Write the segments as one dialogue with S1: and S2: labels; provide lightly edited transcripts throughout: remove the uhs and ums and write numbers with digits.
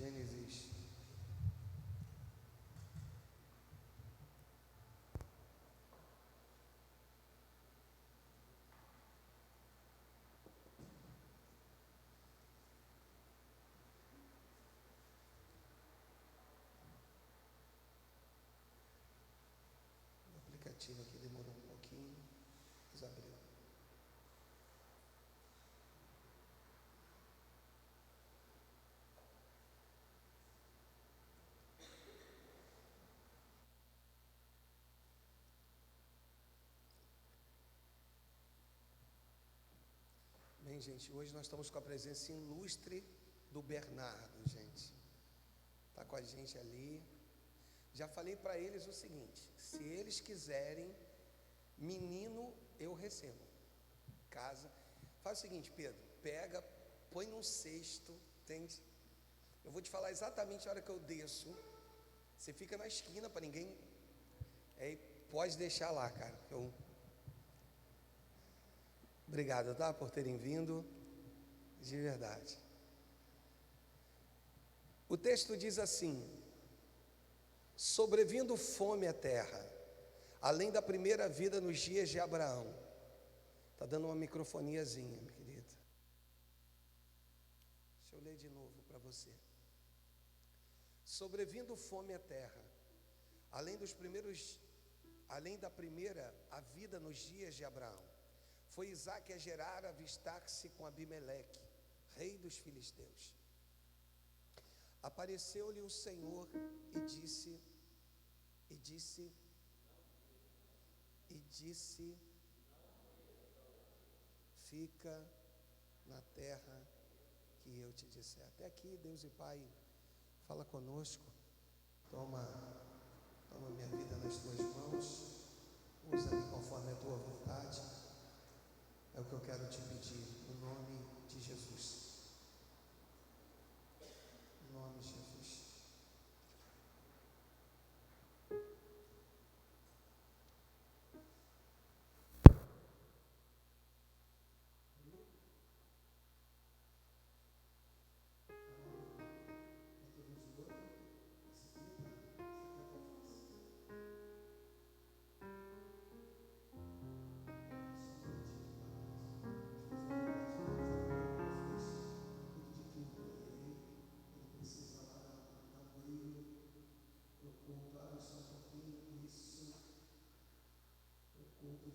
S1: Gênesis. O aplicativo aqui demorou um pouquinho, mas abriu. Bem, gente, hoje nós estamos com a presença ilustre do Bernardo, gente. Está com a gente ali. Já falei para eles o seguinte: se eles quiserem, menino, eu recebo. Casa. Faz o seguinte, Pedro, pega, põe num cesto, entende? Eu vou te falar exatamente a hora que eu desço. Você fica na esquina para ninguém. Pode deixar lá, cara. Obrigado, tá? Por terem vindo. De verdade. O texto diz assim: sobrevindo fome à terra, além da primeira vida nos dias de Abraão. Está dando uma microfoniazinha, minha querida. Deixa eu ler de novo para você. Sobrevindo fome à terra, além da primeira a vida nos dias de Abraão, foi Isaque a Gerar avistar-se com Abimeleque, rei dos filisteus. Apareceu-lhe o Senhor e disse, fica na terra que eu te disser. Até aqui, Deus e Pai, fala conosco. Toma minha vida nas tuas mãos, usa-me conforme a tua vontade. É o que eu quero te pedir, no nome de Jesus. Em nome de Jesus.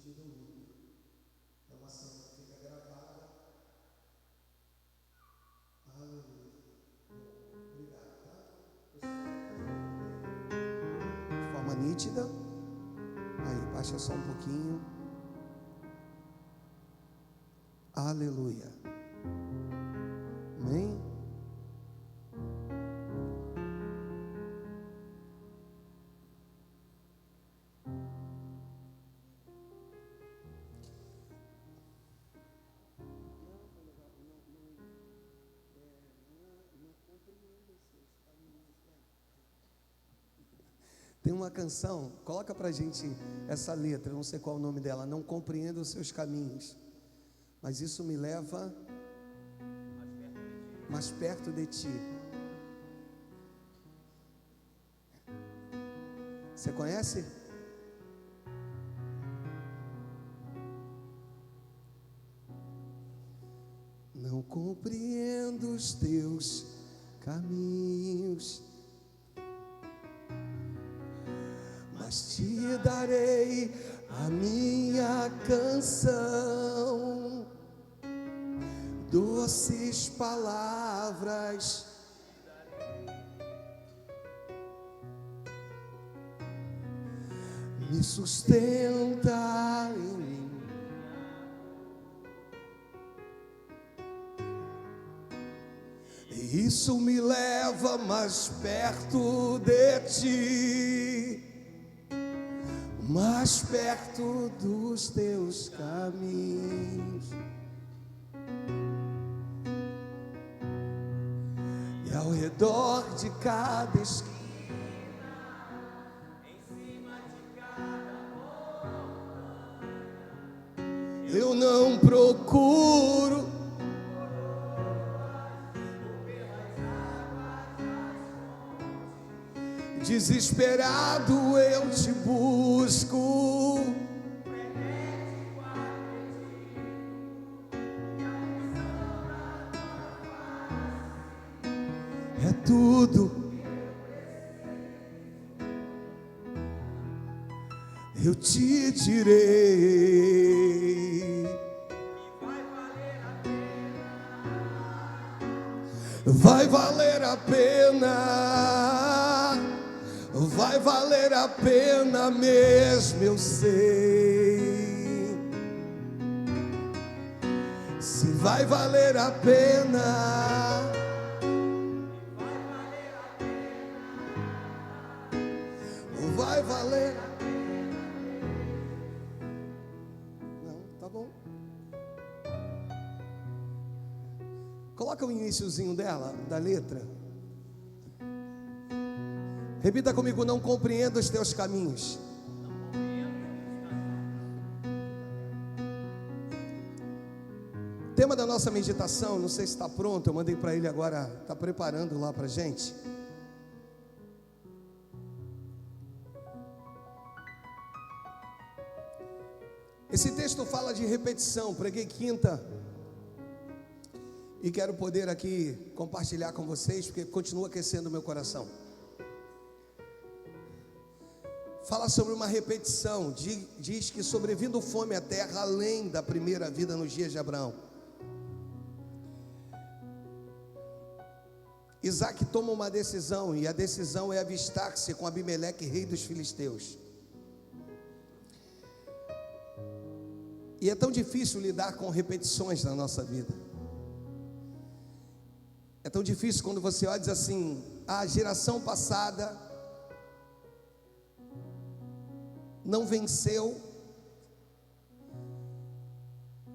S1: De domingo. É uma cena que fica gravada. Aleluia. Obrigado, tá? De forma nítida. Aí, baixa só um pouquinho. Aleluia. Amém? Tem uma canção, coloca pra gente essa letra, eu não sei qual é o nome dela. Não compreendo os seus caminhos, mas isso me leva mais perto de ti. Você conhece? Não compreendo os teus caminhos, mas te darei a minha canção, doces palavras me sustenta em mim. E isso me leva mais perto de ti, mais perto dos teus caminhos. E ao redor de cada esquina, em cima de cada montanha, eu não procuro pelas águas desesperado eu te busco. É tudo. Eu te direi. Vai valer a pena. Vai valer a pena mesmo, eu sei. Se vai valer a pena. Vai valer a pena. Não, tá bom. Coloca o iniciozinho dela, da letra. Repita comigo: não compreendo os teus caminhos. Tema da nossa meditação, não sei se está pronto, eu mandei para ele agora, está preparando lá para a gente. Esse texto fala de repetição. Preguei quinta e quero poder aqui compartilhar com vocês, porque continua aquecendo o meu coração. Fala sobre uma repetição. Diz que sobrevindo fome à terra, além da primeira vida nos dias de Abraão, Isaac toma uma decisão, e a decisão é avistar-se com Abimeleque, rei dos filisteus. E é tão difícil lidar com repetições na nossa vida. É tão difícil quando você olha e diz assim: a geração passada não venceu,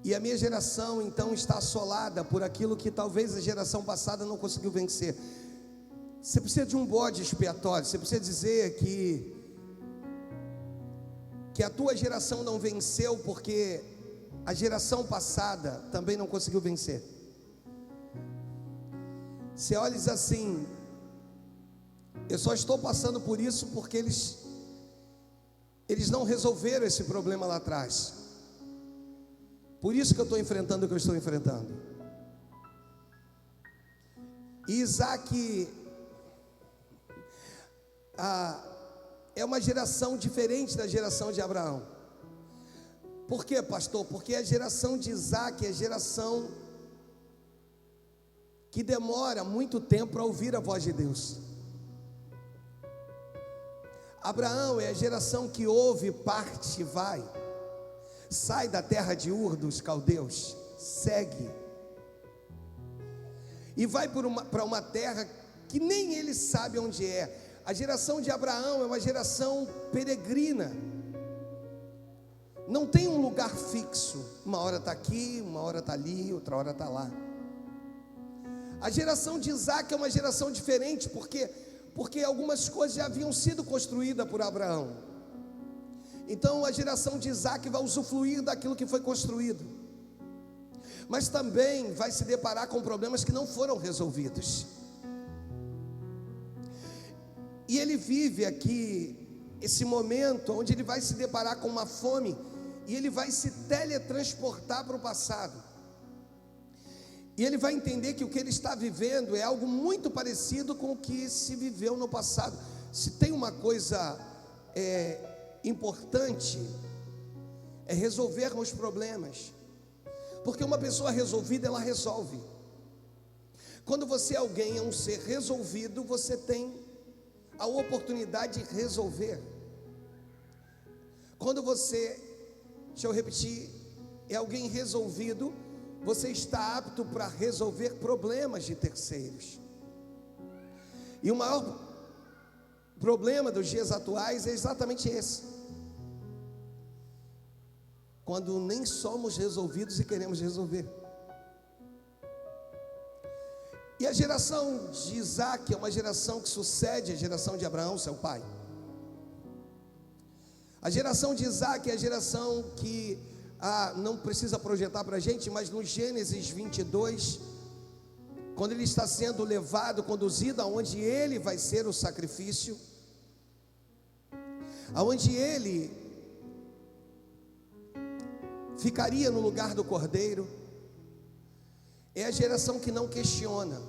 S1: e a minha geração então está assolada por aquilo que talvez a geração passada não conseguiu vencer. Você precisa de um bode expiatório. Você precisa dizer que a tua geração não venceu porque a geração passada também não conseguiu vencer. Você olha e diz assim: eu só estou passando por isso porque eles não resolveram esse problema lá atrás. Por isso que eu estou enfrentando o que eu estou enfrentando. E Isaac é uma geração diferente da geração de Abraão. Por quê, pastor? Porque a geração de Isaac é a geração que demora muito tempo para ouvir a voz de Deus. Abraão é a geração que ouve, parte e vai. Sai da terra de Ur dos caldeus, segue e vai para uma terra que nem ele sabe onde é. A geração de Abraão é uma geração peregrina. Não tem um lugar fixo. Uma hora está aqui, uma hora está ali, outra hora está lá. A geração de Isaac é uma geração diferente, porque algumas coisas já haviam sido construídas por Abraão. Então a geração de Isaac vai usufruir daquilo que foi construído, mas também vai se deparar com problemas que não foram resolvidos. E ele vive aqui esse momento onde ele vai se deparar com uma fome, e ele vai se teletransportar para o passado. E ele vai entender que o que ele está vivendo é algo muito parecido com o que se viveu no passado. Se tem uma coisa importante, é resolvermos problemas, porque uma pessoa resolvida, ela resolve. Quando você é um ser resolvido, você tem a oportunidade de resolver. Quando você, deixa eu repetir, é alguém resolvido, você está apto para resolver problemas de terceiros. E o maior problema dos dias atuais é exatamente esse: quando nem somos resolvidos e queremos resolver. E a geração de Isaac é uma geração que sucede a geração de Abraão, seu pai. A geração de Isaac é a geração que não precisa projetar para a gente, mas no Gênesis 22, quando ele está sendo levado, conduzido aonde ele vai ser o sacrifício, aonde ele ficaria no lugar do Cordeiro. É a geração que não questiona,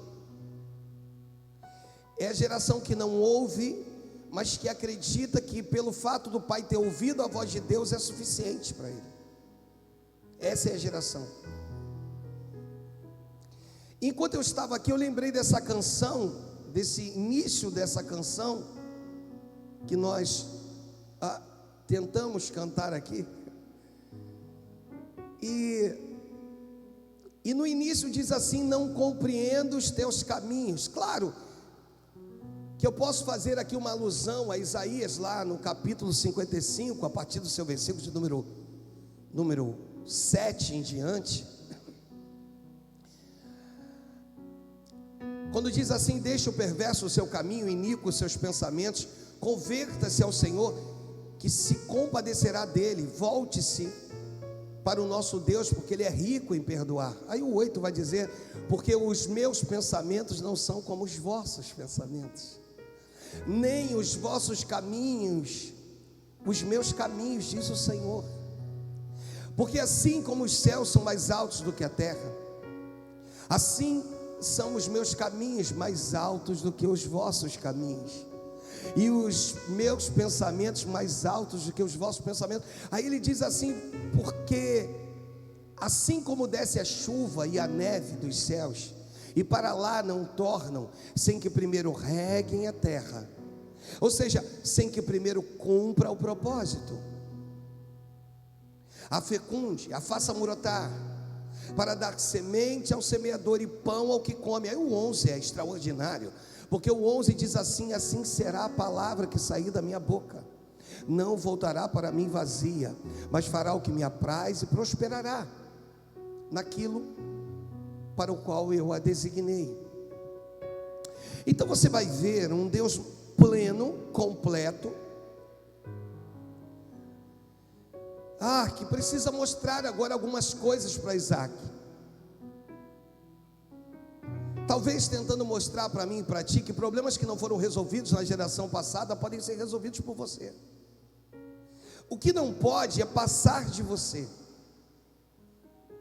S1: é a geração que não ouve, mas que acredita que pelo fato do pai ter ouvido a voz de Deus é suficiente para ele. Essa é a geração. Enquanto eu estava aqui, eu lembrei dessa canção, desse início dessa canção, que nós tentamos cantar aqui. E no início diz assim: não compreendo os teus caminhos. Claro que eu posso fazer aqui uma alusão a Isaías, lá no capítulo 55, a partir do seu versículo de número 7 em diante, quando diz assim: deixa o perverso o seu caminho, iníquo os seus pensamentos, converta-se ao Senhor, que se compadecerá dele, volte-se para o nosso Deus, porque Ele é rico em perdoar. Aí o 8 vai dizer: porque os meus pensamentos não são como os vossos pensamentos, nem os vossos caminhos, os meus caminhos, diz o Senhor. Porque assim como os céus são mais altos do que a terra, assim são os meus caminhos mais altos do que os vossos caminhos, e os meus pensamentos mais altos do que os vossos pensamentos. Aí ele diz assim: porque assim como desce a chuva e a neve dos céus, e para lá não tornam, sem que primeiro reguem a terra, ou seja, sem que primeiro cumpra o propósito, a fecunde, a faça brotar, para dar semente ao semeador e pão ao que come. Aí o 11 é extraordinário, porque o 11 diz assim: assim será a palavra que sair da minha boca, não voltará para mim vazia, mas fará o que me apraz e prosperará naquilo para o qual eu a designei. Então você vai ver um Deus pleno, completo, que precisa mostrar agora algumas coisas para Isaac, talvez tentando mostrar para mim e para ti que problemas que não foram resolvidos na geração passada podem ser resolvidos por você. O que não pode é passar de você.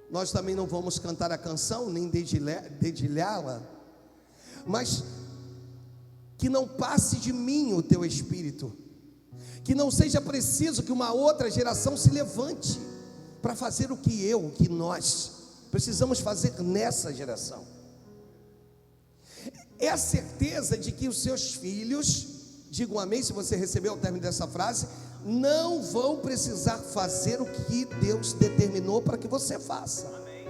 S1: Nós também não vamos cantar a canção, nem dedilhá-la, mas que não passe de mim o teu espírito, que não seja preciso que uma outra geração se levante para fazer o que nós precisamos fazer nessa geração. É a certeza de que os seus filhos, digam amém se você recebeu o término dessa frase, não vão precisar fazer o que Deus determinou para que você faça. Amém.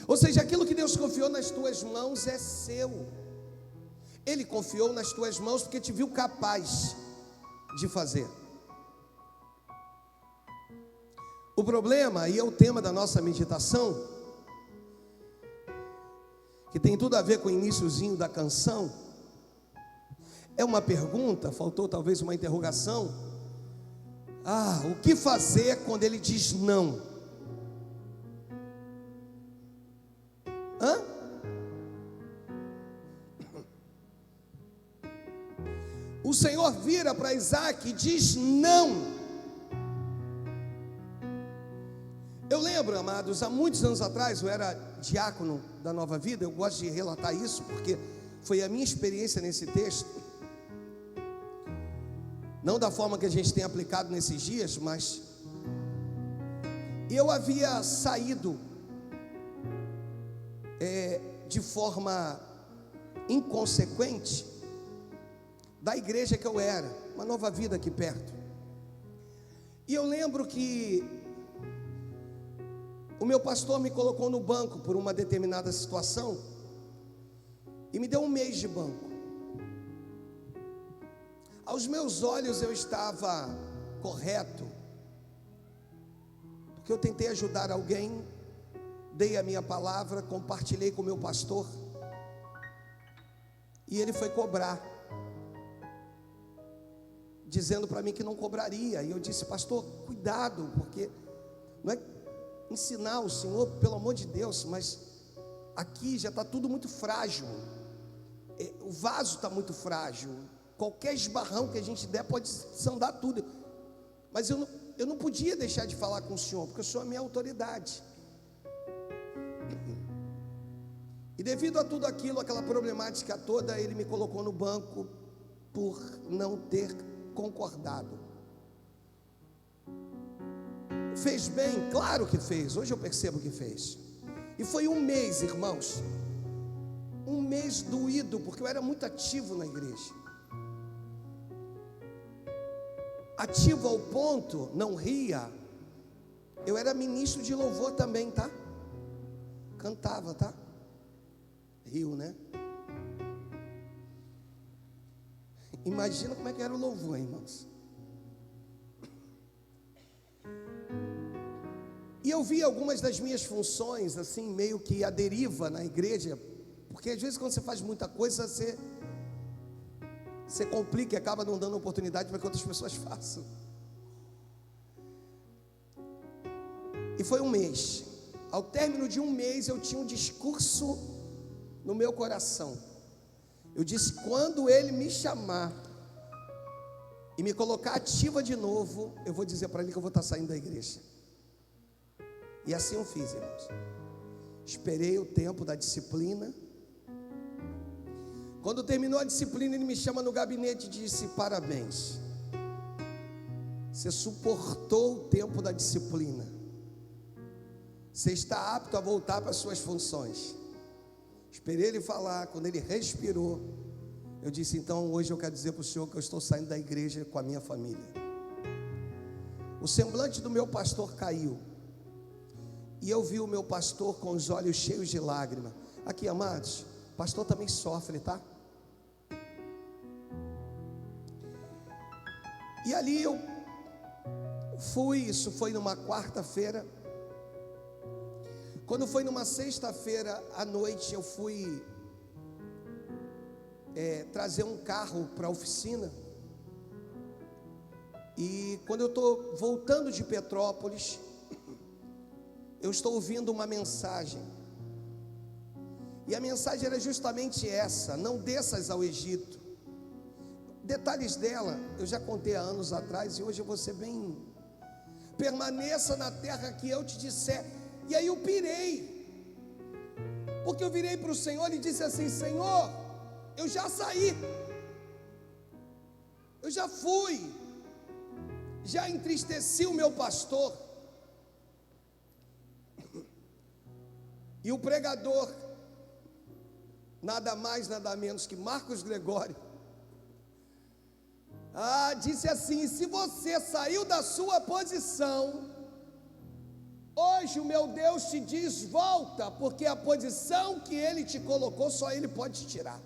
S1: Ou seja, aquilo que Deus confiou nas tuas mãos é seu. Ele confiou nas tuas mãos porque te viu capaz de fazer. O problema, e é o tema da nossa meditação, que tem tudo a ver com o iniciozinho da canção, é uma pergunta, faltou talvez uma interrogação. O que fazer quando ele diz não? O Senhor vira para Isaac e diz não. Eu lembro, amados, há muitos anos atrás, eu era diácono da Nova Vida. Eu gosto de relatar isso porque foi a minha experiência nesse texto, não da forma que a gente tem aplicado nesses dias, mas eu havia saído de forma inconsequente da igreja que eu era, uma Nova Vida aqui perto. E eu lembro que o meu pastor me colocou no banco por uma determinada situação e me deu um mês de banco. Aos meus olhos eu estava correto, porque eu tentei ajudar alguém, dei a minha palavra, compartilhei com o meu pastor, e ele foi cobrar, dizendo para mim que não cobraria. E eu disse: pastor, cuidado, porque não é ensinar o senhor, pelo amor de Deus, mas aqui já está tudo muito frágil, o vaso está muito frágil, qualquer esbarrão que a gente der pode sandar tudo. Mas eu não podia deixar de falar com o senhor, porque o senhor é minha autoridade. E devido a tudo aquilo, aquela problemática toda, ele me colocou no banco por não ter concordado. Fez bem? Claro que fez. Hoje eu percebo que fez. E foi um mês, irmãos, um mês doído, porque eu era muito ativo na igreja. Ativo ao ponto, não ria, eu era ministro de louvor também, tá? Cantava, tá? Riu, né? Imagina como é que era o louvor, irmãos. E eu vi algumas das minhas funções, assim, meio que à deriva na igreja, porque às vezes quando você faz muita coisa, você complica e acaba não dando oportunidade para que outras pessoas façam. E foi um mês. Ao término de um mês, eu tinha um discurso no meu coração. Eu disse: quando ele me chamar e me colocar ativa de novo, eu vou dizer para ele que eu vou estar saindo da igreja. E assim eu fiz, irmãos. Esperei o tempo da disciplina. Quando terminou a disciplina, ele me chama no gabinete e disse: parabéns, você suportou o tempo da disciplina, você está apto a voltar para as suas funções. Esperei ele falar. Quando ele respirou, eu disse: então hoje eu quero dizer para o senhor que eu estou saindo da igreja com a minha família. O semblante do meu pastor caiu, e eu vi o meu pastor com os olhos cheios de lágrimas. Aqui, amados, o pastor também sofre, tá? E ali eu fui, isso foi numa quarta-feira. Quando foi numa sexta-feira à noite, eu fui trazer um carro para a oficina. E quando eu estou voltando de Petrópolis, eu estou ouvindo uma mensagem. E a mensagem era justamente essa: não desças ao Egito. Detalhes dela eu já contei há anos atrás, e hoje eu vou ser bem: permaneça na terra que eu te disser. E aí eu pirei, porque eu virei para o Senhor e disse assim: Senhor, eu já saí, eu já fui, já entristeci o meu pastor. E o pregador, nada mais, nada menos que Marcos Gregório, disse assim: se você saiu da sua posição, hoje o meu Deus te diz: volta, porque a posição que Ele te colocou, só Ele pode te tirar.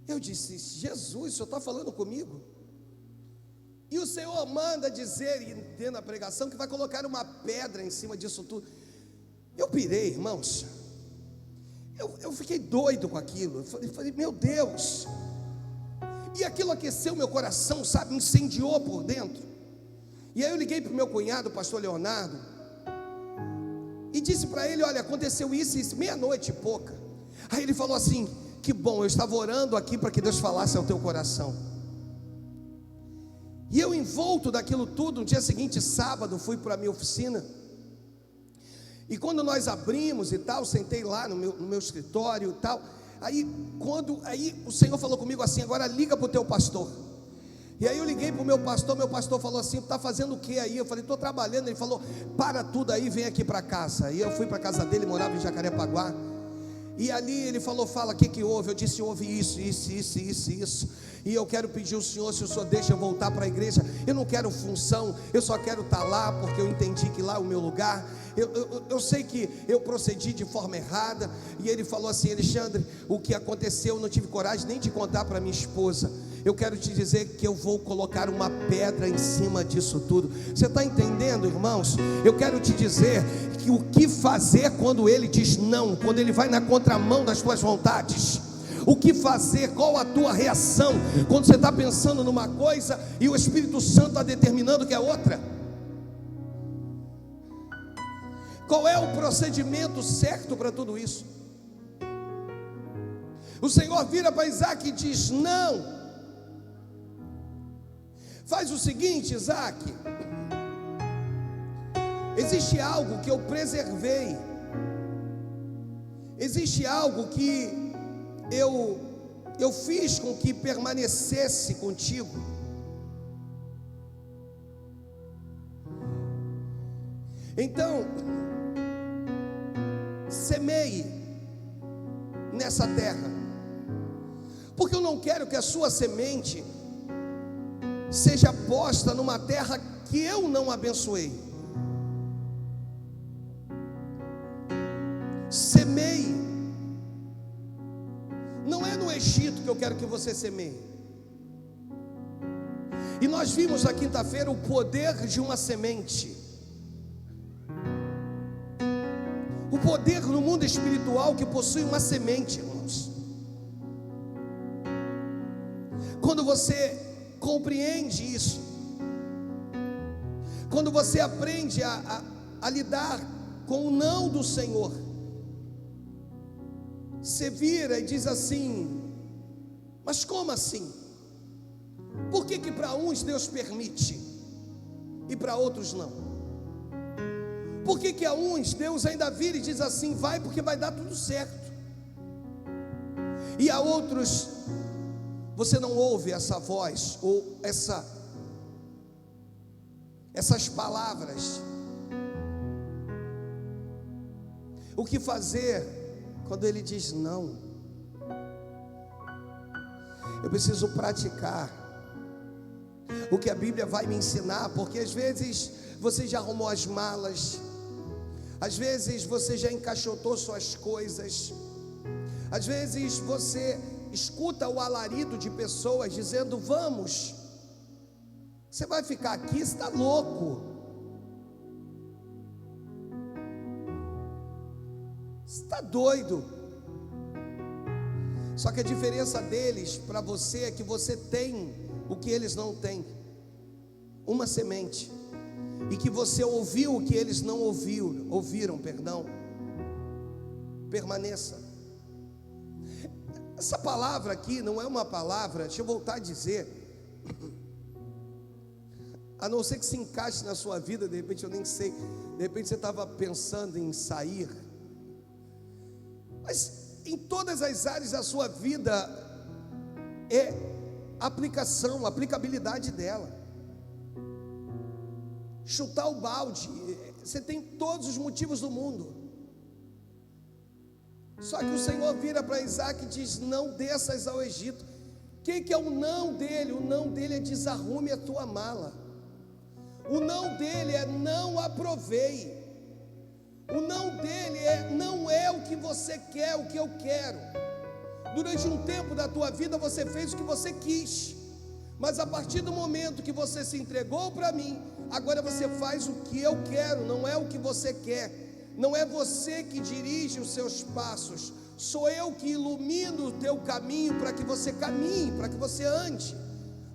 S1: Eu disse: Jesus, o Senhor está falando comigo? E o Senhor manda dizer, e dentro da pregação, que vai colocar uma pedra em cima disso tudo. Eu pirei, irmãos. Eu fiquei doido com aquilo. Eu falei: meu Deus. E aquilo aqueceu meu coração, sabe, incendiou por dentro. E aí eu liguei para o meu cunhado, o pastor Leonardo, e disse para ele: olha, aconteceu isso e isso, meia-noite e pouca. Aí ele falou assim: que bom, eu estava orando aqui para que Deus falasse ao teu coração. E eu, envolto daquilo tudo, no dia seguinte, sábado, fui para a minha oficina. E quando nós abrimos e tal, sentei lá no meu escritório e tal. Aí o Senhor falou comigo assim: agora liga para o teu pastor. E aí eu liguei para o meu pastor falou assim: está fazendo o que aí? Eu falei: estou trabalhando. Ele falou: para tudo aí, vem aqui para casa. E eu fui para a casa dele, morava em Jacarepaguá. E ali ele falou: fala, o que houve? Eu disse: houve isso. E eu quero pedir ao Senhor, se o Senhor deixa eu voltar para a igreja. Eu não quero função, eu só quero estar lá, porque eu entendi que lá é o meu lugar. Eu sei que eu procedi de forma errada. E ele falou assim: Alexandre, o que aconteceu eu não tive coragem nem de contar para minha esposa. Eu quero te dizer que eu vou colocar uma pedra em cima disso tudo. Você está entendendo, irmãos? Eu quero te dizer que o que fazer quando ele diz não, quando ele vai na contramão das tuas vontades. O que fazer, qual a tua reação quando você está pensando numa coisa e o Espírito Santo está determinando que é outra? Qual é o procedimento certo para tudo isso? O Senhor vira para Isaac e diz: não, Faz o seguinte, Isaac, existe algo que eu preservei, existe algo que eu fiz com que permanecesse contigo. Então, semeie nessa terra, porque eu não quero que a sua semente seja posta numa terra que eu não abençoei. Semeie. Não é no Egito que eu quero que você semeie. E nós vimos na quinta-feira o poder de uma semente. O poder no mundo espiritual que possui uma semente, irmãos. Quando você compreende isso, quando você aprende a lidar com o não do Senhor, você vira e diz assim: mas como assim? Por que para uns Deus permite e para outros não? Por que a uns Deus ainda vira e diz assim: vai porque vai dar tudo certo, e a outros você não ouve essa voz ou essas palavras? O que fazer quando Ele diz não? Eu preciso praticar o que a Bíblia vai me ensinar, porque às vezes você já arrumou as malas, às vezes você já encaixotou suas coisas, às vezes você escuta o alarido de pessoas dizendo: vamos, você vai ficar aqui, você está louco, você está doido. Só que a diferença deles para você é que você tem o que eles não têm, uma semente, e que você ouviu o que eles não ouviram. Permaneça. Essa palavra aqui não é uma palavra, deixa eu voltar a dizer, a não ser que se encaixe na sua vida, de repente eu nem sei, de repente você estava pensando em sair, mas em todas as áreas da sua vida é aplicabilidade dela. Chutar o balde, você tem todos os motivos do mundo. Só que o Senhor vira para Isaac e diz: não desças ao Egito. O que é o não dele? O não dele é: desarrume a tua mala. O não dele é: não aprovei. O não dele é: não é o que você quer, o que eu quero. Durante um tempo da tua vida você fez o que você quis, mas a partir do momento que você se entregou para mim, agora você faz o que eu quero, não é o que você quer. Não é você que dirige os seus passos, sou eu que ilumino o teu caminho para que você caminhe, para que você ande.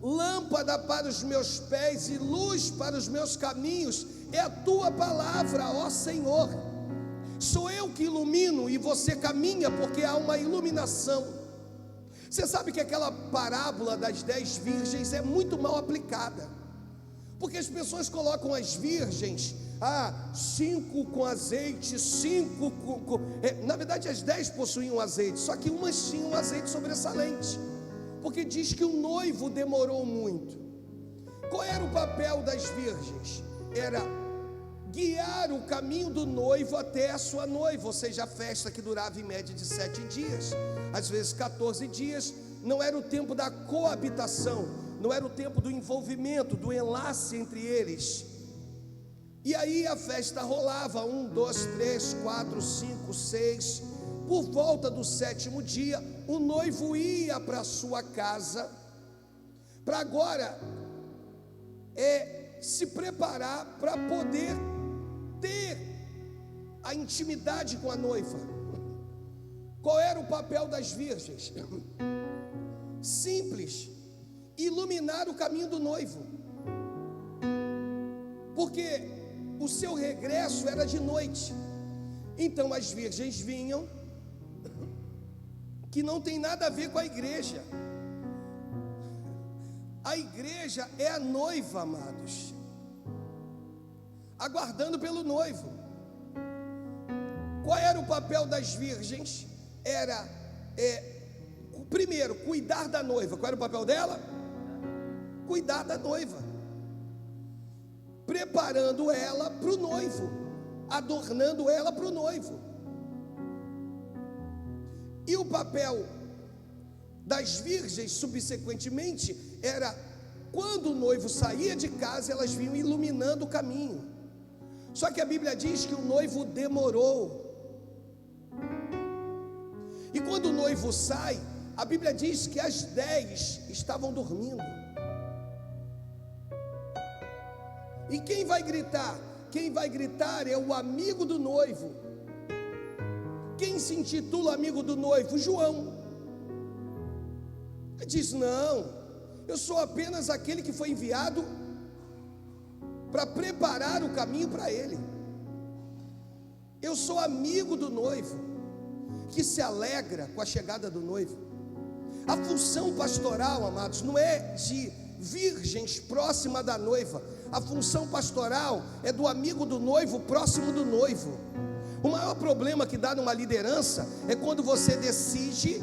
S1: Lâmpada para os meus pés e luz para os meus caminhos é a tua palavra, ó Senhor. Sou eu que ilumino e você caminha, porque há uma iluminação. Você sabe que aquela parábola das 10 virgens é muito mal aplicada, porque as pessoas colocam as virgens, 5 com azeite, 5 com na verdade as 10 possuíam azeite, só que umas tinham azeite sobressalente, porque diz que o noivo demorou muito. Qual era o papel das virgens? Era guiar o caminho do noivo até a sua noiva, ou seja, a festa que durava em média de 7 dias, às vezes 14 dias, não era o tempo da coabitação, não era o tempo do envolvimento, do enlace entre eles. E aí a festa rolava, 1, 2, 3, 4, 5, 6, por volta do 7º dia, o noivo ia para a sua casa, para agora se preparar para poder ter a intimidade com a noiva. Qual era o papel das virgens? Simples: iluminar o caminho do noivo, porque o seu regresso era de noite. Então as virgens vinham, que não tem nada a ver com a igreja. A igreja é a noiva, amados, aguardando pelo noivo. Qual era o papel das virgens? Era, primeiro, cuidar da noiva. Qual era o papel dela? Cuidar da noiva, preparando ela para o noivo, adornando ela para o noivo. E o papel das virgens, subsequentemente, era quando o noivo saía de casa, elas vinham iluminando o caminho. Só que a Bíblia diz que o noivo demorou. E quando o noivo sai, a Bíblia diz que as 10 estavam dormindo. E quem vai gritar? Quem vai gritar é o amigo do noivo. Quem se intitula amigo do noivo? João. Ele diz: não, eu sou apenas aquele que foi enviado para preparar o caminho para ele. Eu sou amigo do noivo, que se alegra com a chegada do noivo. A função pastoral, amados, não é de virgens próxima da noiva. A função pastoral é do amigo do noivo próximo do noivo. O maior problema que dá numa liderança é quando você decide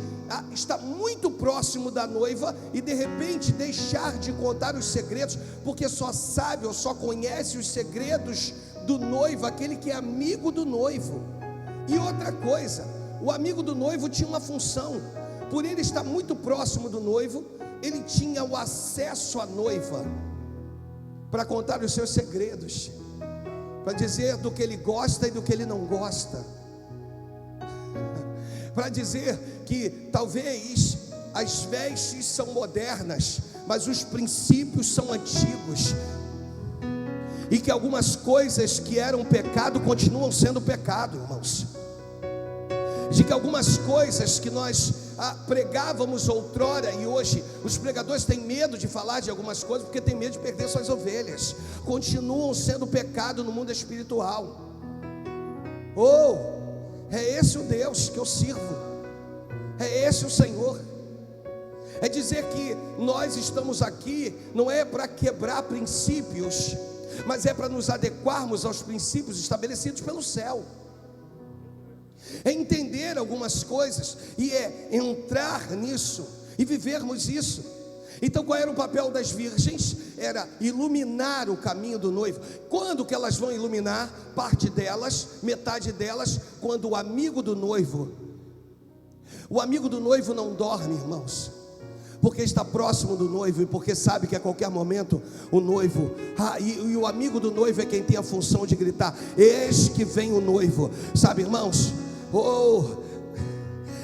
S1: estar muito próximo da noiva e de repente deixar de contar os segredos, porque só sabe ou só conhece os segredos do noivo aquele que é amigo do noivo. E outra coisa, o amigo do noivo tinha uma função. Por ele estar muito próximo do noivo, ele tinha o acesso à noiva para contar os seus segredos, para dizer do que ele gosta e do que ele não gosta, para dizer que talvez as vestes são modernas, mas os princípios são antigos, e que algumas coisas que eram pecado continuam sendo pecado, irmãos. De que algumas coisas que nós pregávamos outrora, e hoje os pregadores têm medo de falar de algumas coisas, porque tem medo de perder suas ovelhas, continuam sendo pecado no mundo espiritual. É esse o Deus que eu sirvo, é esse o Senhor. É dizer que nós estamos aqui, não é para quebrar princípios, mas é para nos adequarmos aos princípios estabelecidos pelo céu. É entender algumas coisas e é entrar nisso e vivermos isso. Então qual era o papel das virgens? Era iluminar o caminho do noivo. Quando que elas vão iluminar? Parte delas, metade delas, quando o amigo do noivo não dorme, irmãos, porque está próximo do noivo e porque sabe que a qualquer momento o noivo, e o amigo do noivo é quem tem a função de gritar: eis que vem o noivo. Sabe, irmãos,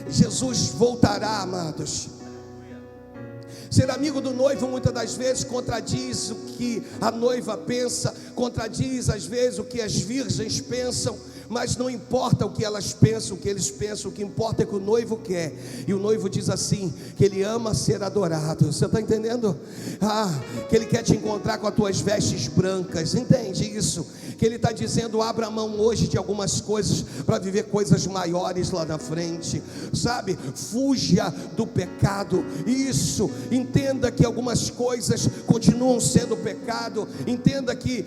S1: Jesus voltará, amados. Ser amigo do noivo muitas das vezes contradiz o que a noiva pensa, contradiz às vezes o que as virgens pensam, mas não importa o que elas pensam, o que eles pensam, o que importa é que o noivo quer. E o noivo diz assim, que ele ama ser adorado. Você está entendendo? Que ele quer te encontrar com as tuas vestes brancas. Entende isso? Que ele está dizendo: abra a mão hoje de algumas coisas para viver coisas maiores lá na frente, sabe? Fuja do pecado. Isso, entenda que algumas coisas continuam sendo pecado. Entenda que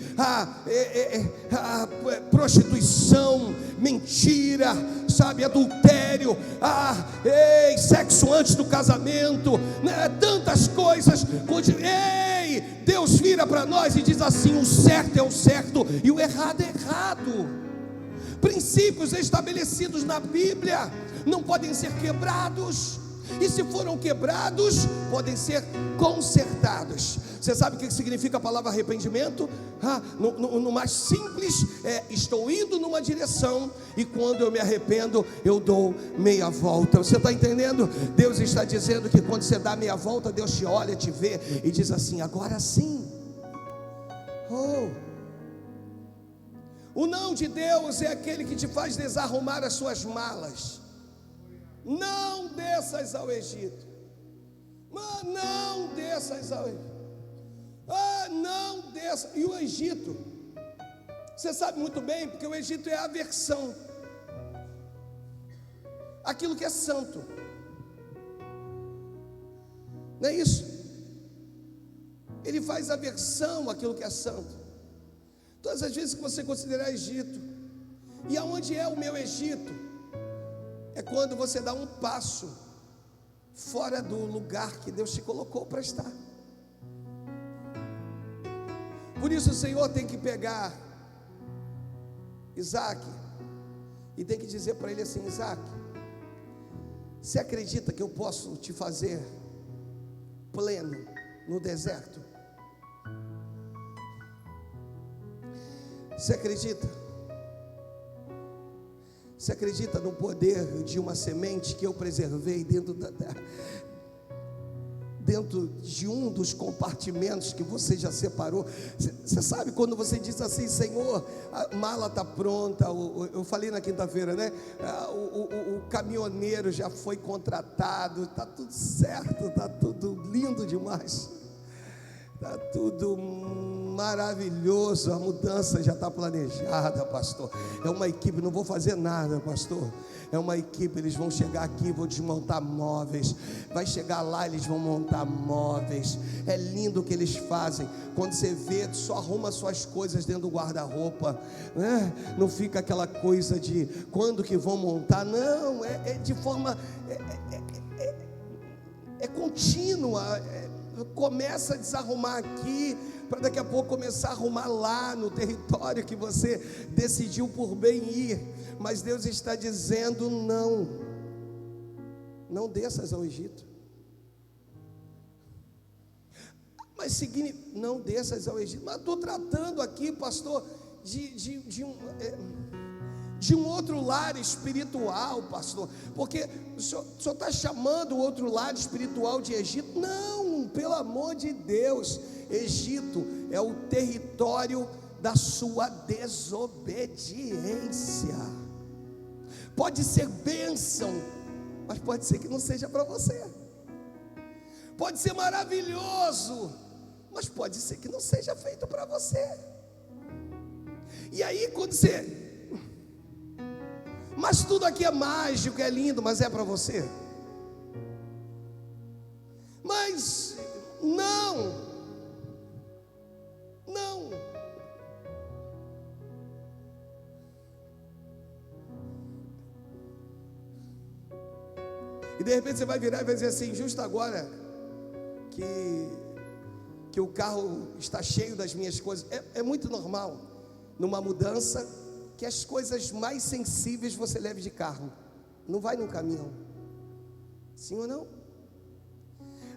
S1: prostituição, mentira, sabe, adultério, sexo antes do casamento, né? Tantas coisas. Deus vira para nós e diz assim: o certo é o certo e o errado é errado. Princípios estabelecidos na Bíblia não podem ser quebrados, e se foram quebrados, podem ser consertados. Você sabe o que significa a palavra arrependimento? No mais simples, estou indo numa direção, e quando eu me arrependo, eu dou meia volta. Você está entendendo? Deus está dizendo que quando você dá meia volta, Deus te olha, te vê e diz assim: agora sim. O não de Deus é aquele que te faz desarrumar as suas malas. Não desças ao Egito. Não desças ao Egito. Não desça. E o Egito, você sabe muito bem, porque o Egito é a aversão, aquilo que é santo, não é isso? ele faz aversão àquilo que é santo. Todas as vezes que você considerar Egito, e aonde é o meu Egito? É quando você dá um passo fora do lugar que Deus te colocou para estar. Por isso o Senhor tem que pegar Isaac e tem que dizer para ele assim: Isaac, você acredita que eu posso te fazer pleno no deserto? Você acredita? Você acredita no poder de uma semente que eu preservei dentro de um dos compartimentos que você já separou? Você sabe quando você diz assim: Senhor, a mala está pronta, eu falei na quinta-feira, né? O caminhoneiro já foi contratado, está tudo certo, está tudo lindo demais, está tudo maravilhoso, a mudança já está planejada, pastor. É uma equipe, não vou fazer nada, pastor. É uma equipe, eles vão chegar aqui, vou desmontar móveis. Vai chegar lá, eles vão montar móveis. É lindo o que eles fazem. Quando você vê, só arruma suas coisas dentro do guarda-roupa, né? Não fica aquela coisa de quando que vão montar. Não, é de forma contínua. Começa a desarrumar aqui, para daqui a pouco começar a arrumar lá no território que você decidiu por bem ir. Mas Deus está dizendo: não desças ao Egito. Mas não desças ao Egito. Mas estou tratando aqui, pastor, de um outro lar espiritual, pastor, porque o senhor está chamando o outro lado espiritual de Egito? Não, pelo amor de Deus. Egito é o território da sua desobediência. Pode ser bênção, mas pode ser que não seja para você. Pode ser maravilhoso, mas pode ser que não seja feito para você. E aí quando você... Mas tudo aqui é mágico, é lindo, mas é para você? Mas não. E de repente você vai virar e vai dizer assim: justo agora que o carro está cheio das minhas coisas. É muito normal numa mudança que as coisas mais sensíveis você leve de carro, não vai num caminhão. Sim ou não?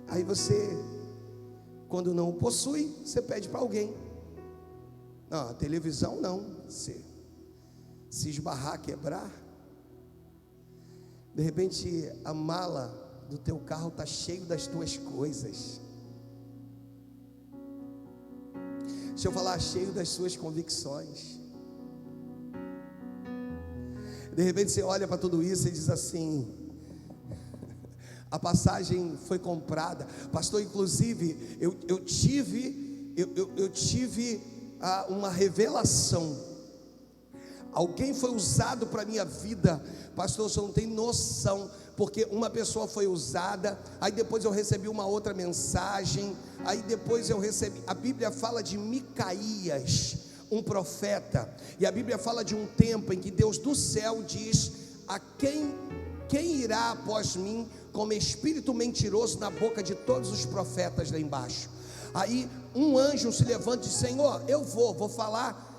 S1: Aí você, quando não o possui, você pede para alguém. Não, a televisão não. Se esbarrar, quebrar. De repente a mala do teu carro está cheio das tuas coisas. Deixa eu falar, cheio das suas convicções. De repente você olha para tudo isso e diz assim: a passagem foi comprada. Pastor, inclusive eu tive uma revelação. Alguém foi usado para a minha vida. Pastor, você não tem noção, porque uma pessoa foi usada, aí depois eu recebi uma outra mensagem, aí depois eu recebi, a Bíblia fala de Micaías, um profeta, e a Bíblia fala de um tempo em que Deus do céu diz: a quem irá após mim como espírito mentiroso na boca de todos os profetas lá embaixo. Aí um anjo se levanta e diz: Senhor, eu vou falar,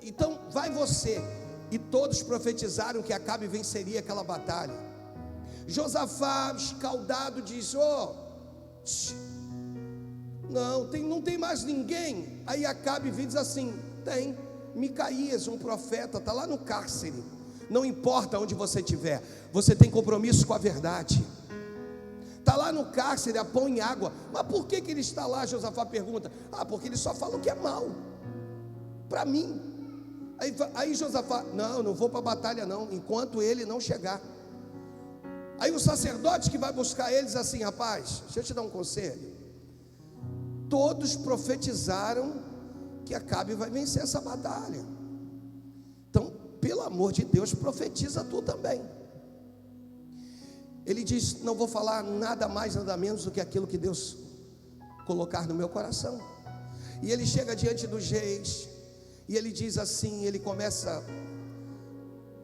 S1: então vai você. E todos profetizaram que Acabe venceria aquela batalha. Josafá, escaldado, diz: não tem mais ninguém. Aí Acabe diz assim: tem Micaías, um profeta, está lá no cárcere. Não importa onde você estiver, você tem compromisso com a verdade. Está lá no cárcere, a pão e água. Mas por que ele está lá? Josafá pergunta: porque ele só fala o que é mal para mim. Aí Josafá: não vou para a batalha não, enquanto ele não chegar. Aí o sacerdote que vai buscar ele diz assim: rapaz, deixa eu te dar um conselho. Todos profetizaram que Acabe vai vencer essa batalha. Então, pelo amor de Deus, profetiza tu também. Ele diz: não vou falar nada mais, nada menos do que aquilo que Deus colocar no meu coração. E ele chega diante dos reis, e ele diz assim, ele começa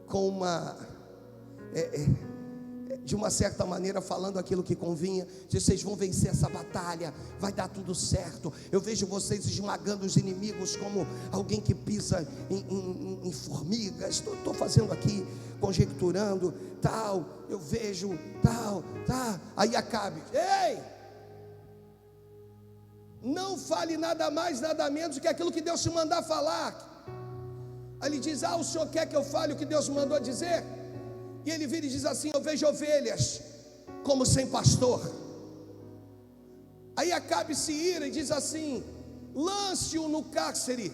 S1: com de uma certa maneira falando aquilo que convinha. Diz: vocês vão vencer essa batalha, vai dar tudo certo. Eu vejo vocês esmagando os inimigos como alguém que pisa em formigas. Estou fazendo aqui, conjecturando, tal, eu vejo, tal, tá. Aí Acabe: ei, não fale nada mais, nada menos do que aquilo que Deus te mandar falar. Aí ele diz: o senhor quer que eu fale o que Deus me mandou dizer? E ele vira e diz assim: eu vejo ovelhas como sem pastor. Aí Acabe se ira e diz assim: lance-o no cárcere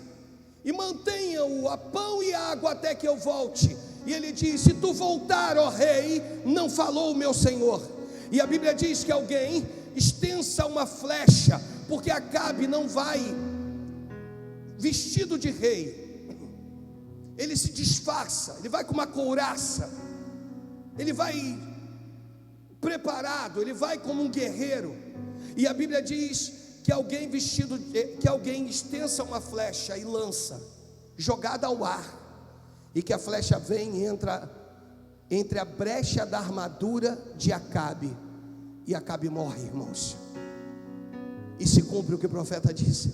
S1: e mantenha-o a pão e água até que eu volte. E ele diz: se tu voltar, ó rei, não falou o meu senhor. E a Bíblia diz que alguém estensa uma flecha, porque Acabe não vai vestido de rei, ele se disfarça, ele vai com uma couraça, ele vai preparado, ele vai como um guerreiro. E a Bíblia diz que alguém estensa uma flecha e lança, jogada ao ar, e que a flecha vem e entra entre a brecha da armadura de Acabe, e Acabe morre, irmãos. E se cumpre o que o profeta disse.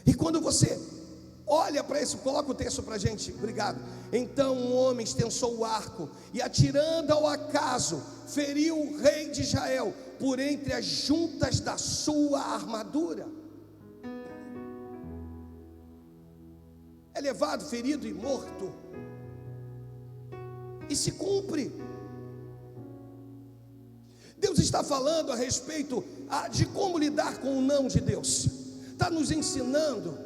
S1: E quando você olha para isso, coloca o texto para a gente, obrigado. Então um homem extensou o arco e, atirando ao acaso, feriu o rei de Israel por entre as juntas da sua armadura. É levado, ferido e morto. E se cumpre. Deus está falando a respeito de como lidar com o não de Deus. Está nos ensinando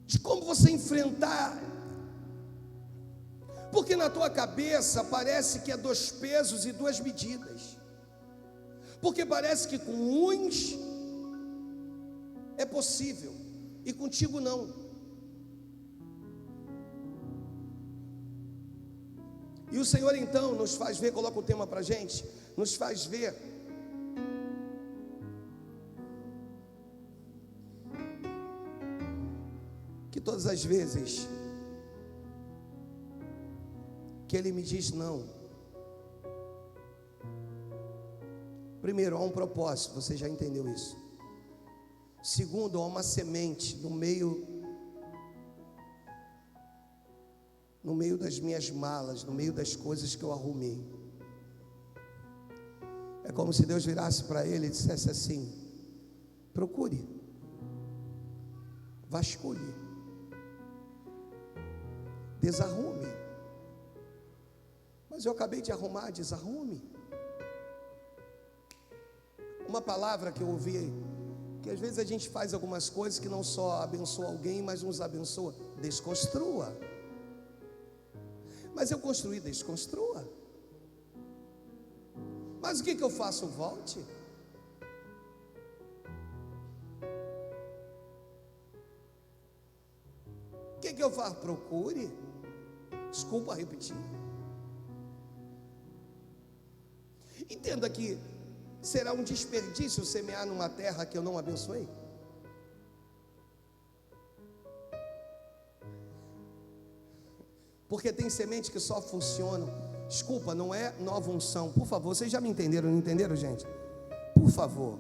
S1: de como você enfrentar. Porque na tua cabeça parece que é 2 pesos e 2 medidas. Porque parece que com uns é possível e contigo não. E o Senhor então nos faz ver, coloca o tema para a gente, nos faz ver que todas as vezes que Ele me diz não, primeiro, há um propósito, você já entendeu isso. Segundo, há uma semente no meio das minhas malas, no meio das coisas que eu arrumei. É como se Deus virasse para ele e dissesse assim: procure, vasculhe, desarrume. Mas eu acabei de arrumar, desarrume. Uma palavra que eu ouvi, que às vezes a gente faz algumas coisas que não só abençoa alguém, mas nos abençoa. Desconstrua. Mas eu construí, desconstrua. Mas o que eu faço? Volte. O que eu faço? Procure. Desculpa repetir. Entenda que será um desperdício semear numa terra que eu não abençoei. Porque tem semente que só funcionam. Desculpa, não é nova unção. Por favor, vocês já me entenderam, não entenderam, gente? Por favor.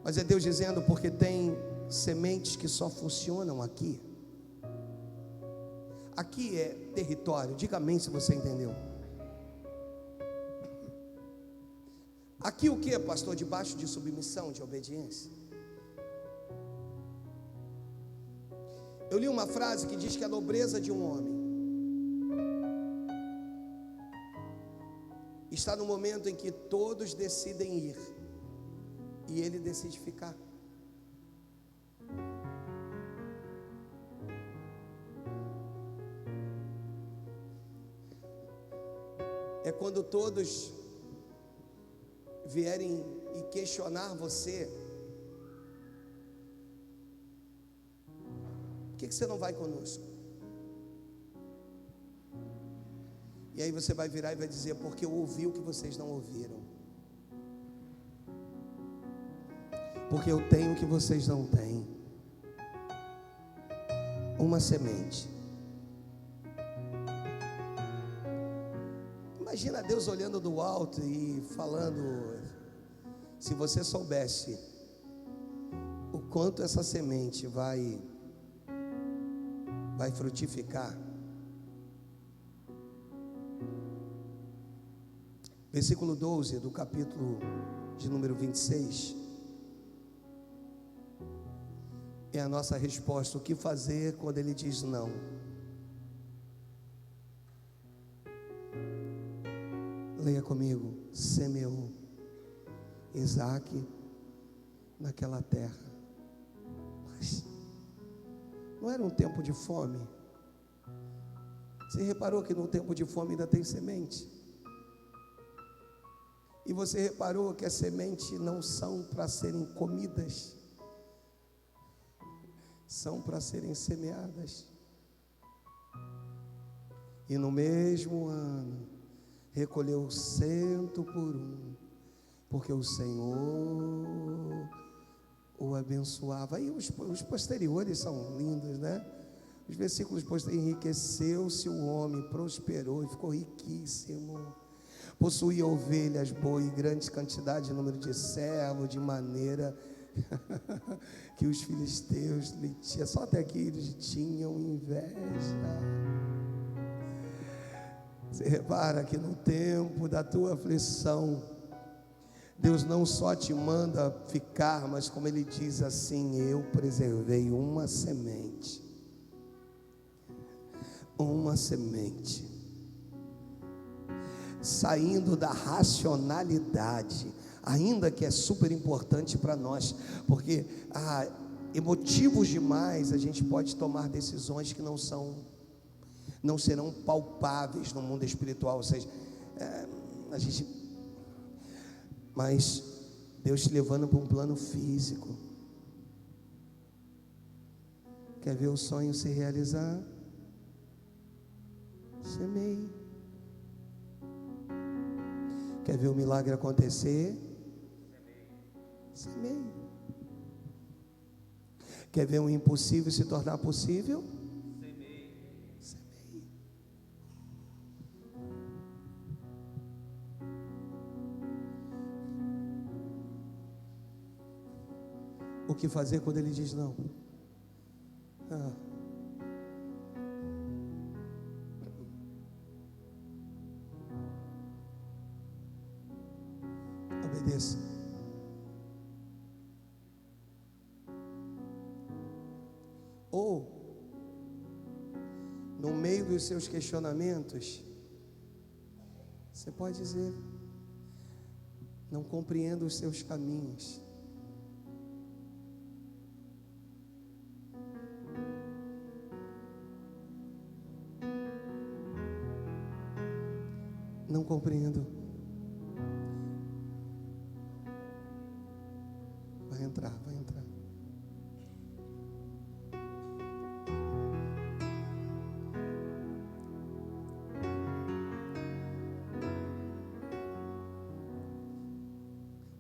S1: Mas é Deus dizendo, porque tem sementes que só funcionam aqui. Aqui é território. Diga amém se você entendeu. Aqui o que, pastor? Debaixo de submissão, de obediência. Eu li uma frase que diz que a nobreza de um homem está no momento em que todos decidem ir e ele decide ficar. É quando todos vierem e questionar você: por que você não vai conosco? E aí você vai virar e vai dizer: porque eu ouvi o que vocês não ouviram, porque eu tenho o que vocês não têm. Uma semente. Imagina Deus olhando do alto e falando: se você soubesse o quanto essa semente vai frutificar. Versículo 12 do capítulo de número 26 é a nossa resposta. O que fazer quando Ele diz não? Leia comigo. Semeou Isaac naquela terra. Mas não era um tempo de fome? Você reparou que no tempo de fome ainda tem semente? E você reparou que as sementes não são para serem comidas, são para serem semeadas. E no mesmo ano recolheu 100 por 1, porque o Senhor o abençoava. Aí os posteriores são lindos, né? Os versículos posteriores: enriqueceu-se o homem, prosperou e ficou riquíssimo. Possuía ovelhas, boi, grande quantidade, número de servos, de maneira que os filisteus lhe tinham, só até aqui eles tinham inveja. Você repara que no tempo da tua aflição, Deus não só te manda ficar, mas como Ele diz assim: eu preservei uma semente. Uma semente. Saindo da racionalidade, ainda que é super importante para nós, porque emotivos demais, a gente pode tomar decisões que não serão palpáveis no mundo espiritual, ou seja, mas Deus te levando para um plano físico. Quer ver o sonho se realizar? Semeie. Quer ver o milagre acontecer? Semeie. Quer ver o impossível se tornar possível? Semeie. Semeie. O que fazer quando Ele diz não? Obedeça. Ou, no meio dos seus questionamentos, você pode dizer: não compreendo os seus caminhos. Não compreendo. Vai entrar.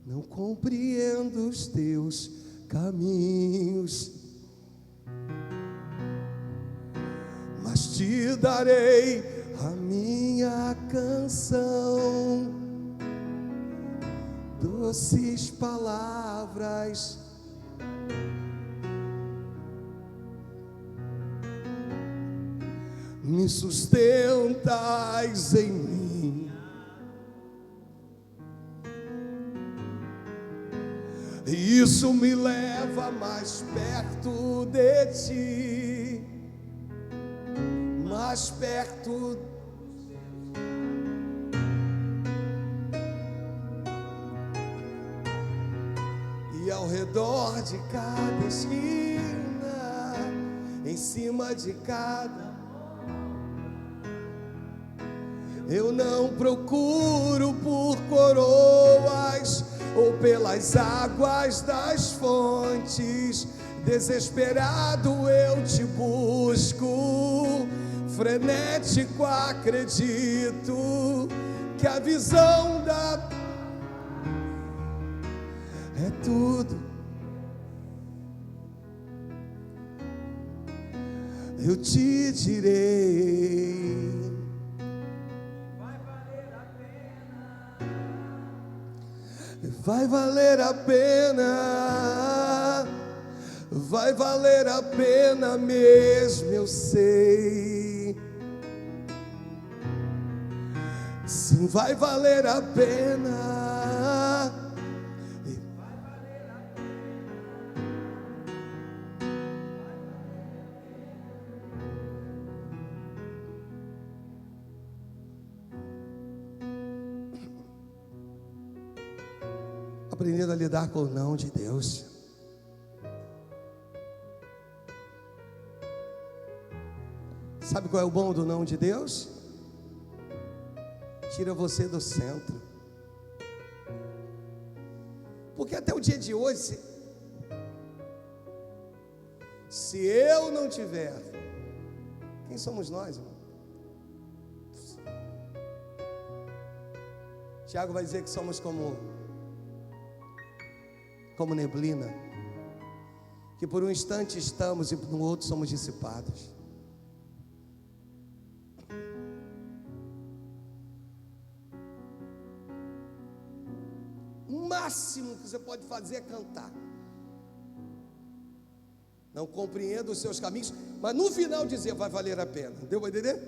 S1: Não compreendo os teus caminhos, mas te darei a minha canção, doces palavras me sustentais em mim, e isso me leva mais perto de ti, mais perto. E ao redor de cada esquina, em cima de cada, eu não procuro por coroas ou pelas águas das fontes. Desesperado eu te busco, frenético acredito que a visão é tudo. Eu te direi, vai valer a pena, vai valer a pena mesmo, eu sei. Sim, vai valer a pena. Aprendendo a lidar com o não de Deus. Sabe qual é o bom do não de Deus? Tira você do centro. Porque até o dia de hoje, se eu não tiver, quem somos nós, irmão? Tiago vai dizer que somos como neblina, que por um instante estamos e no outro somos dissipados. O máximo que você pode fazer é cantar. Não compreendo os seus caminhos, mas no final dizer vai valer a pena. Deu para entender?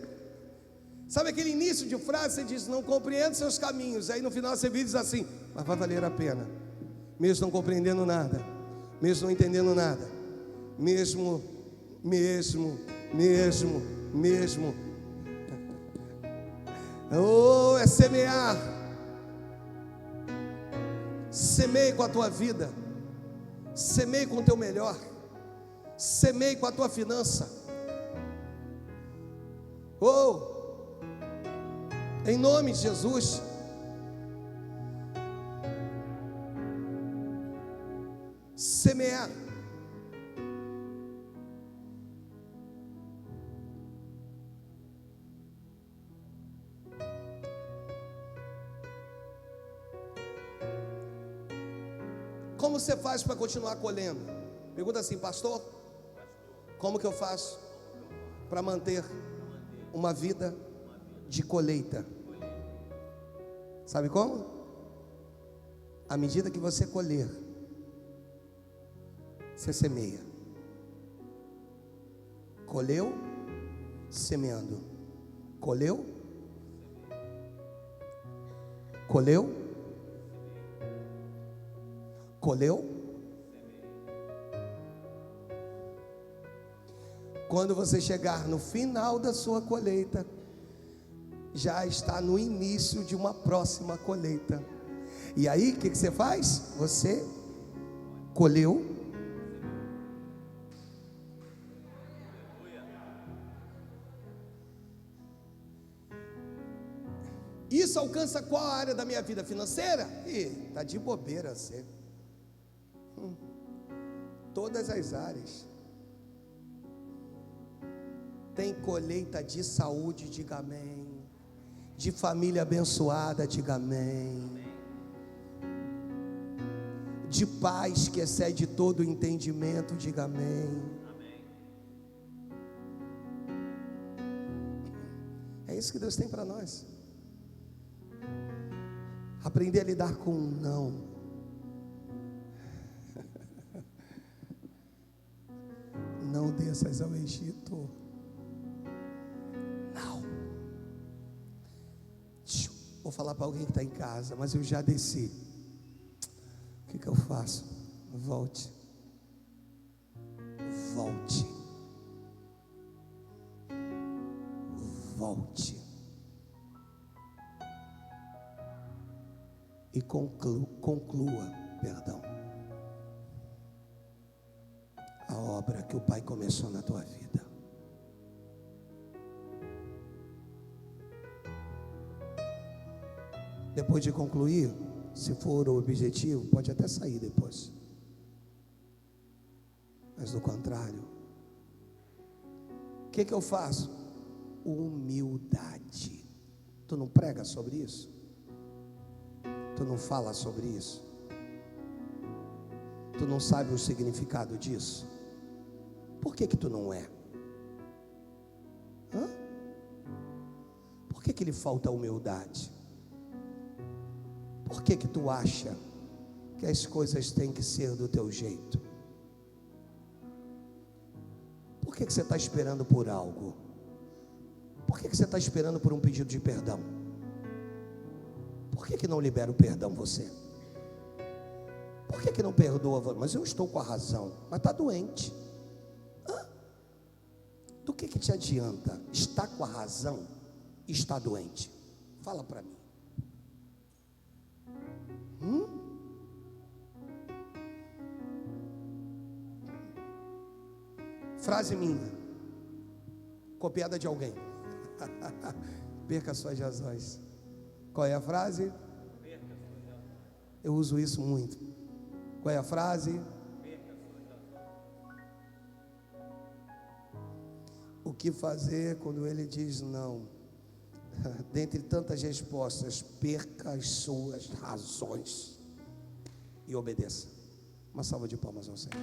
S1: Sabe aquele início de frase, você diz não compreendo seus caminhos, aí no final você diz assim, mas vai valer a pena. Mesmo não compreendendo nada, mesmo não entendendo nada, mesmo. Oh, é semear. Semeie com a tua vida, semeie com o teu melhor, semeie com a tua finança. Oh, em nome de Jesus. Semear. Como você faz para continuar colhendo? Pergunta assim, pastor, como que eu faço para manter uma vida de colheita? Sabe como? À medida que você colher, você semeia. Colheu, semeando. Colheu, colheu. Quando você chegar no final da sua colheita, já está no início de uma próxima colheita. E aí, o que você faz? Você colheu. Isso alcança qual área da minha vida? Financeira? Ih, tá de bobeira você. Todas as áreas. Tem colheita de saúde, diga amém. De família abençoada, diga amém. De paz que excede todo o entendimento, diga amém. É isso que Deus tem para nós. Aprender a lidar com um não. Não desças ao Egito. Não. Vou falar para alguém que está em casa, mas eu já desci. O que eu faço? Volte. Volte. Volte. E conclua, a obra que o Pai começou na tua vida. Depois de concluir, se for o objetivo, pode até sair depois. Mas do contrário, o que eu faço? humildade. Tu não prega sobre isso? Tu não fala sobre isso? Tu não sabe o significado disso? Por que tu não é? Hã? Por que lhe falta humildade? Por que tu acha que as coisas têm que ser do teu jeito? Por que você está esperando por algo? Por que você está esperando por um pedido de perdão? Por que não libera o perdão você? Por que não perdoa? Mas eu estou com a razão. Mas está doente. Hã? Do que te adianta estar com a razão e estar doente? Fala para mim. Frase minha, copiada de alguém. Perca suas razões. Qual é a frase? Eu uso isso muito. Qual é a frase? O que fazer quando ele diz não? Dentre tantas respostas, perca as suas razões e obedeça. Uma salva de palmas ao Senhor.